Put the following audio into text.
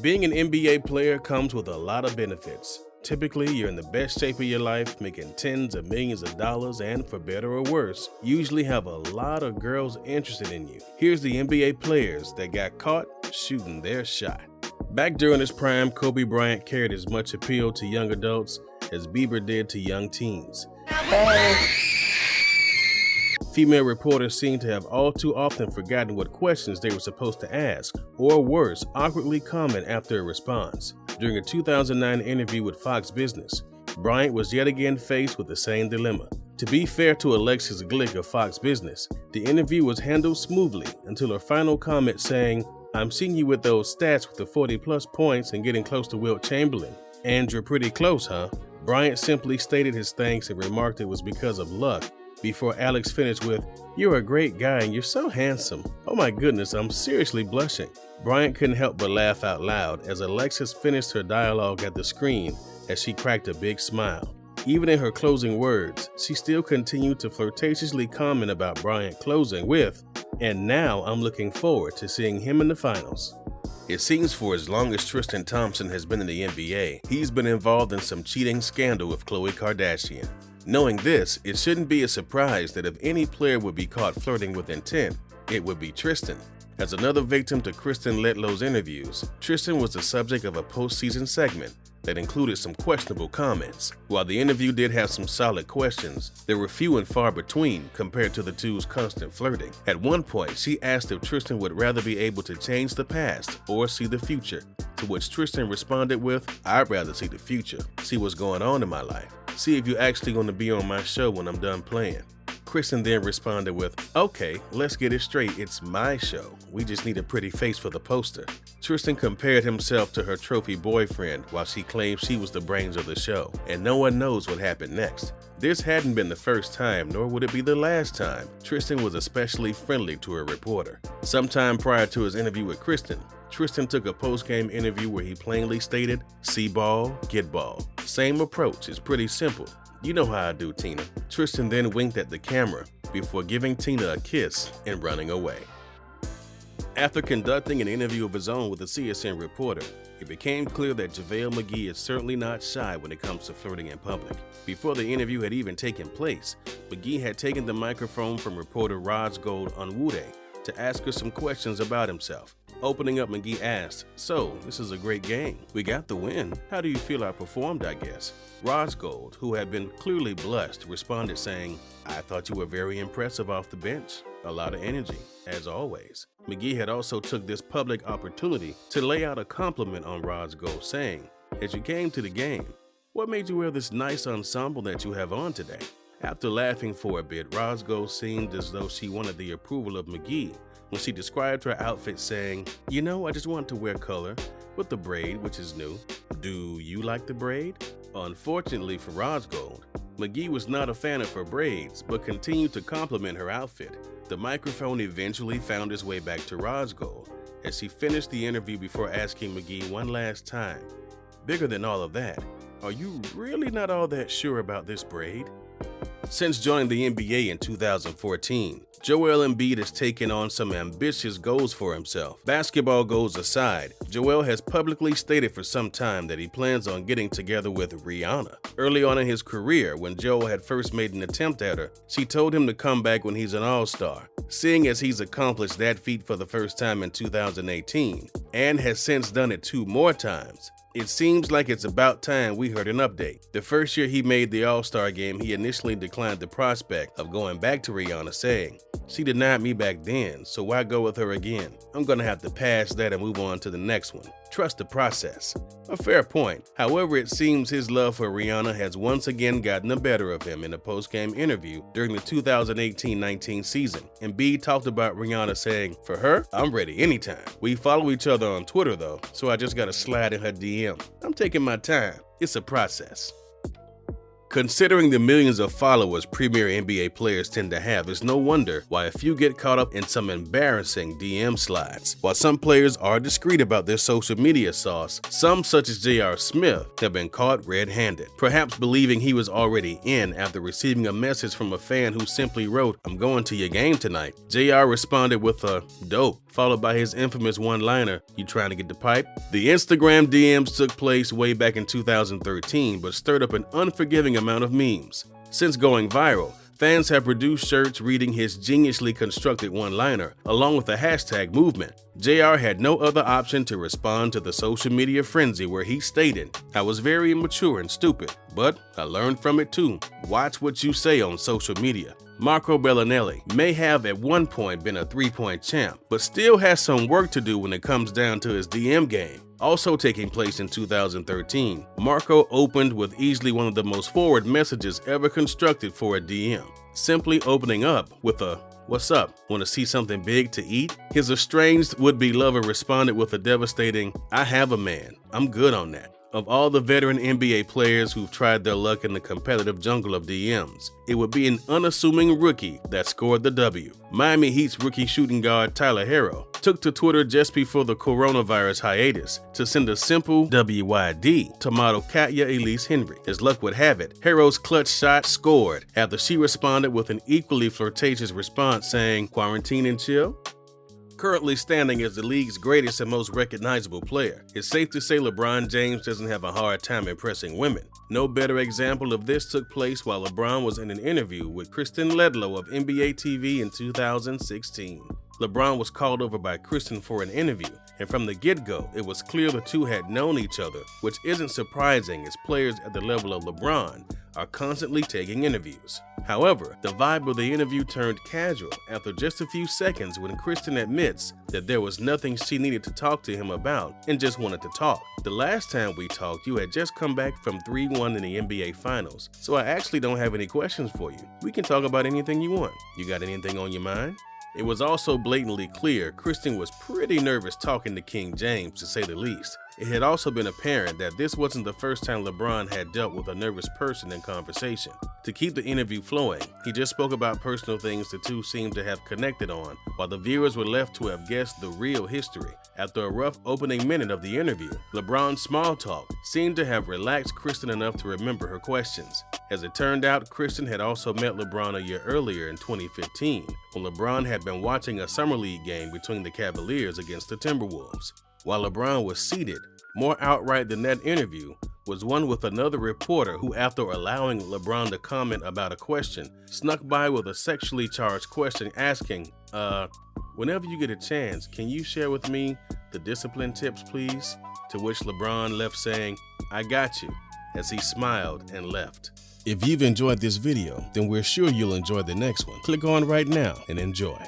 Being an NBA player comes with a lot of benefits. Typically, you're in the best shape of your life, making tens of millions of dollars, and for better or worse, usually have a lot of girls interested in you. Here's the NBA players that got caught shooting their shot. Back during his prime, Kobe Bryant carried as much appeal to young adults as Bieber did to young teens. Female reporters seem to have all too often forgotten what questions they were supposed to ask, or worse, awkwardly comment after a response. During a 2009 interview with Fox Business, Bryant was yet again faced with the same dilemma. To be fair to Alexis Glick of Fox Business, the interview was handled smoothly until her final comment saying, "I'm seeing you with those stats with the 40-plus points and getting close to Wilt Chamberlain. And you're pretty close, huh?" Bryant simply stated his thanks and remarked it was because of luck, before Alex finished with, "You're a great guy and you're so handsome. Oh my goodness, I'm seriously blushing." Bryant couldn't help but laugh out loud as Alexis finished her dialogue at the screen as she cracked a big smile. Even in her closing words, she still continued to flirtatiously comment about Bryant closing with, "And now I'm looking forward to seeing him in the finals." It seems for as long as Tristan Thompson has been in the NBA, he's been involved in some cheating scandal with Khloe Kardashian. Knowing this, it shouldn't be a surprise that if any player would be caught flirting with intent, it would be Tristan. As another victim to Kristen Letlow's interviews, Tristan was the subject of a postseason segment that included some questionable comments. While the interview did have some solid questions, there were few and far between compared to the two's constant flirting. At one point, she asked if Tristan would rather be able to change the past or see the future, to which Tristan responded with, "I'd rather see the future, see what's going on in my life, see if you're actually going to be on my show when I'm done playing." Kristen then responded with, "Okay, let's get it straight, it's my show. We just need a pretty face for the poster." Tristan compared himself to her trophy boyfriend while she claimed she was the brains of the show, and no one knows what happened next. This hadn't been the first time, nor would it be the last time, Tristan was especially friendly to a reporter. Sometime prior to his interview with Kristen, Tristan took a post-game interview where he plainly stated, "See ball, get ball. Same approach, it's pretty simple. You know how I do, Tina." Tristan then winked at the camera before giving Tina a kiss and running away. After conducting an interview of his own with a CSN reporter, it became clear that JaVale McGee is certainly not shy when it comes to flirting in public. Before the interview had even taken place, McGee had taken the microphone from reporter Roz Gold Onwude to ask her some questions about himself. Opening up, McGee asked, "So, this is a great game. We got the win. How do you feel I performed, I guess?" Roz Gold, who had been clearly blushed, responded saying, "I thought you were very impressive off the bench. A lot of energy, as always." McGee had also took this public opportunity to lay out a compliment on Roz Gold, saying, "As you came to the game, what made you wear this nice ensemble that you have on today?" After laughing for a bit, Roz Gold seemed as though she wanted the approval of McGee when she described her outfit saying, "You know, I just wanted to wear color with the braid, which is new. Do you like the braid?" Unfortunately for Roz Gold, McGee was not a fan of her braids, but continued to compliment her outfit. The microphone eventually found its way back to Roz Gold as she finished the interview before asking McGee one last time, "Bigger than all of that, are you really not all that sure about this braid?" Since joining the NBA in 2014, Joel Embiid has taken on some ambitious goals for himself. Basketball goals aside, Joel has publicly stated for some time that he plans on getting together with Rihanna. Early on in his career, when Joel had first made an attempt at her, she told him to come back when he's an all-star. Seeing as he's accomplished that feat for the first time in 2018, and has since done it 2 more times, it seems like it's about time we heard an update. The first year he made the All-Star game, he initially declined the prospect of going back to Rihanna, saying, "She denied me back then, so why go with her again? I'm gonna have to pass that and move on to the next one. Trust the process." A fair point. However, it seems his love for Rihanna has once again gotten the better of him in a post-game interview during the 2018-19 season. Embiid talked about Rihanna saying, "For her, I'm ready anytime. We follow each other on Twitter though, so I just gotta slide in her DM. I'm taking my time. It's a process." Considering the millions of followers premier NBA players tend to have, it's no wonder why a few get caught up in some embarrassing DM slides. While some players are discreet about their social media sauce, some, such as J.R. Smith, have been caught red-handed, perhaps believing he was already in after receiving a message from a fan who simply wrote, "I'm going to your game tonight." J.R. responded with a "Dope, followed by his infamous one-liner, "You trying to get the pipe?" The Instagram DMs took place way back in 2013, but stirred up an unforgiving amount of memes. Since going viral, fans have produced shirts reading his geniusly constructed one-liner, along with a hashtag movement. JR had no other option to respond to the social media frenzy where he stated, "I was very immature and stupid, but I learned from it too. Watch what you say on social media." Marco Bellinelli may have at one point been a three-point champ, but still has some work to do when it comes down to his DM game. Also taking place in 2013, Marco opened with easily one of the most forward messages ever constructed for a DM, simply opening up with a, "What's up? Want to see something big to eat?" His estranged would-be lover responded with a devastating, "I have a man. I'm good on that." Of all the veteran NBA players who've tried their luck in the competitive jungle of DMs, it would be an unassuming rookie that scored the W. Miami Heat's rookie shooting guard Tyler Herro took to Twitter just before the coronavirus hiatus to send a simple WYD to model Katya Elise Henry. As luck would have it, Herro's clutch shot scored after she responded with an equally flirtatious response saying, "Quarantine and chill?" Currently standing as the league's greatest and most recognizable player, it's safe to say LeBron James doesn't have a hard time impressing women. No better example of this took place while LeBron was in an interview with Kristen Ledlow of NBA TV in 2016. LeBron was called over by Kristen for an interview, and from the get-go, it was clear the two had known each other, which isn't surprising as players at the level of LeBron are constantly taking interviews. However, the vibe of the interview turned casual after just a few seconds when Kristen admits that there was nothing she needed to talk to him about and just wanted to talk. "The last time we talked, you had just come back from 3-1 in the NBA Finals, so I actually don't have any questions for you. We can talk about anything you want. You got anything on your mind?" It was also blatantly clear Kristen was pretty nervous talking to King James, to say the least. It had also been apparent that this wasn't the first time LeBron had dealt with a nervous person in conversation. To keep the interview flowing, he just spoke about personal things the two seemed to have connected on, while the viewers were left to have guessed the real history. After a rough opening minute of the interview, LeBron's small talk seemed to have relaxed Kristen enough to remember her questions. As it turned out, Kristen had also met LeBron a year earlier in 2015, when LeBron had been watching a summer league game between the Cavaliers against the Timberwolves. While LeBron was seated, more outright than that interview was one with another reporter who, after allowing LeBron to comment about a question, snuck by with a sexually charged question asking, "Whenever you get a chance, can you share with me the discipline tips, please?" To which LeBron left saying, "I got you," as he smiled and left. If you've enjoyed this video, then we're sure you'll enjoy the next one. Click on right now and enjoy.